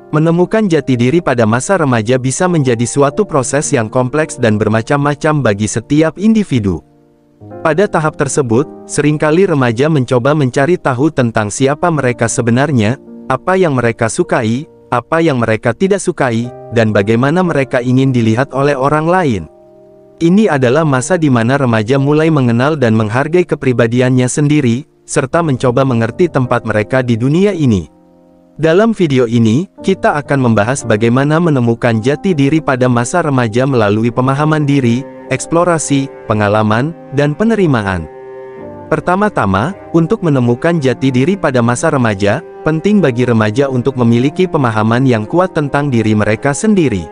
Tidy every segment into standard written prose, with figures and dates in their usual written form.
Menemukan jati diri pada masa remaja bisa menjadi suatu proses yang kompleks dan bermacam-macam bagi setiap individu. Pada tahap tersebut, seringkali remaja mencoba mencari tahu tentang siapa mereka sebenarnya, apa yang mereka sukai, apa yang mereka tidak sukai, dan bagaimana mereka ingin dilihat oleh orang lain. Ini adalah masa di mana remaja mulai mengenal dan menghargai kepribadiannya sendiri, serta mencoba mengerti tempat mereka di dunia ini. Dalam video ini, kita akan membahas bagaimana menemukan jati diri pada masa remaja melalui pemahaman diri, eksplorasi, pengalaman, dan penerimaan. Pertama-tama, untuk menemukan jati diri pada masa remaja, penting bagi remaja untuk memiliki pemahaman yang kuat tentang diri mereka sendiri.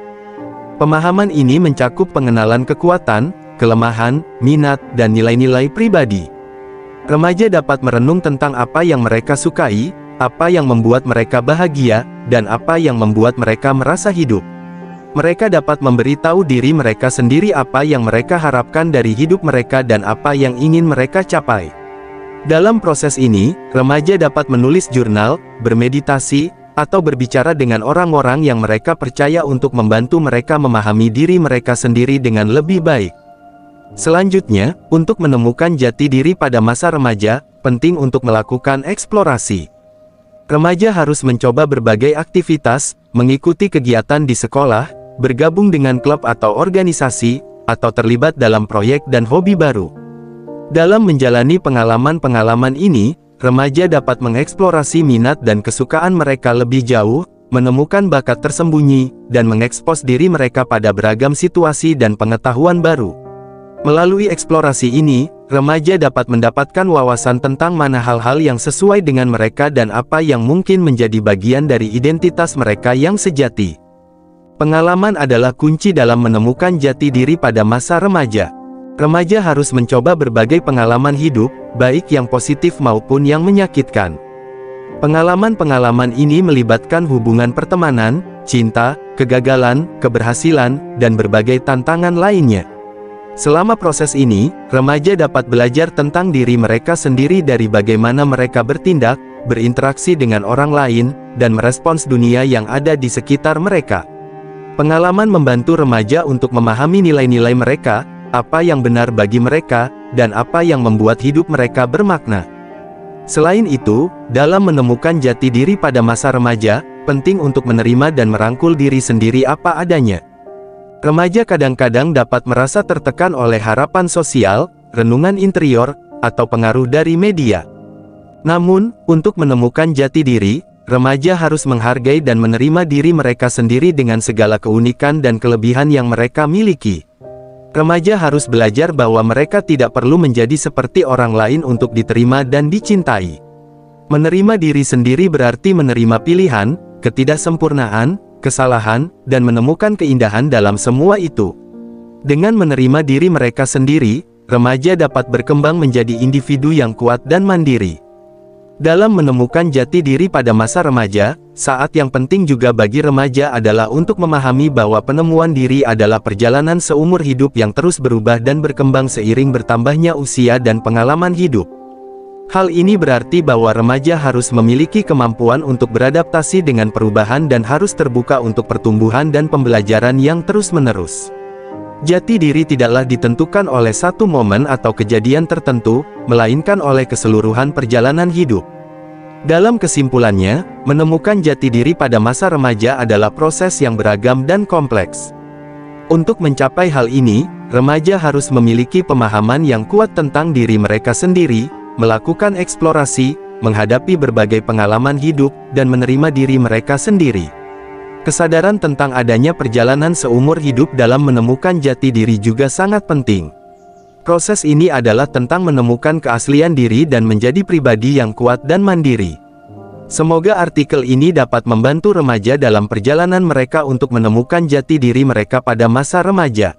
Pemahaman ini mencakup pengenalan kekuatan, kelemahan, minat, dan nilai-nilai pribadi. Remaja dapat merenung tentang apa yang mereka sukai, apa yang membuat mereka bahagia, dan apa yang membuat mereka merasa hidup. Mereka dapat memberitahu diri mereka sendiri apa yang mereka harapkan dari hidup mereka dan apa yang ingin mereka capai. Dalam proses ini, remaja dapat menulis jurnal, bermeditasi, atau berbicara dengan orang-orang yang mereka percaya untuk membantu mereka memahami diri mereka sendiri dengan lebih baik. Selanjutnya, untuk menemukan jati diri pada masa remaja, penting untuk melakukan eksplorasi. Remaja harus mencoba berbagai aktivitas, mengikuti kegiatan di sekolah, bergabung dengan klub atau organisasi, atau terlibat dalam proyek dan hobi baru. Dalam menjalani pengalaman-pengalaman ini, remaja dapat mengeksplorasi minat dan kesukaan mereka lebih jauh, menemukan bakat tersembunyi, dan mengekspos diri mereka pada beragam situasi dan pengetahuan baru. Melalui eksplorasi ini, remaja dapat mendapatkan wawasan tentang mana hal-hal yang sesuai dengan mereka dan apa yang mungkin menjadi bagian dari identitas mereka yang sejati. Pengalaman adalah kunci dalam menemukan jati diri pada masa remaja. Remaja harus mencoba berbagai pengalaman hidup, baik yang positif maupun yang menyakitkan. Pengalaman-pengalaman ini melibatkan hubungan pertemanan, cinta, kegagalan, keberhasilan, dan berbagai tantangan lainnya. Selama proses ini, remaja dapat belajar tentang diri mereka sendiri dari bagaimana mereka bertindak, berinteraksi dengan orang lain, dan merespons dunia yang ada di sekitar mereka. Pengalaman membantu remaja untuk memahami nilai-nilai mereka, apa yang benar bagi mereka, dan apa yang membuat hidup mereka bermakna. Selain itu, dalam menemukan jati diri pada masa remaja, penting untuk menerima dan merangkul diri sendiri apa adanya. Remaja kadang-kadang dapat merasa tertekan oleh harapan sosial, renungan interior, atau pengaruh dari media. Namun, untuk menemukan jati diri, remaja harus menghargai dan menerima diri mereka sendiri dengan segala keunikan dan kelebihan yang mereka miliki. Remaja harus belajar bahwa mereka tidak perlu menjadi seperti orang lain untuk diterima dan dicintai. Menerima diri sendiri berarti menerima pilihan, ketidaksempurnaan, kesalahan, dan menemukan keindahan dalam semua itu. Dengan menerima diri mereka sendiri, remaja dapat berkembang menjadi individu yang kuat dan mandiri. Dalam menemukan jati diri pada masa remaja, saat yang penting juga bagi remaja adalah untuk memahami bahwa penemuan diri adalah perjalanan seumur hidup yang terus berubah dan berkembang seiring bertambahnya usia dan pengalaman hidup. Hal ini berarti bahwa remaja harus memiliki kemampuan untuk beradaptasi dengan perubahan dan harus terbuka untuk pertumbuhan dan pembelajaran yang terus-menerus. Jati diri tidaklah ditentukan oleh satu momen atau kejadian tertentu, melainkan oleh keseluruhan perjalanan hidup. Dalam kesimpulannya, menemukan jati diri pada masa remaja adalah proses yang beragam dan kompleks. Untuk mencapai hal ini, remaja harus memiliki pemahaman yang kuat tentang diri mereka sendiri, melakukan eksplorasi, menghadapi berbagai pengalaman hidup, dan menerima diri mereka sendiri. Kesadaran tentang adanya perjalanan seumur hidup dalam menemukan jati diri juga sangat penting. Proses ini adalah tentang menemukan keaslian diri dan menjadi pribadi yang kuat dan mandiri. Semoga artikel ini dapat membantu remaja dalam perjalanan mereka untuk menemukan jati diri mereka pada masa remaja.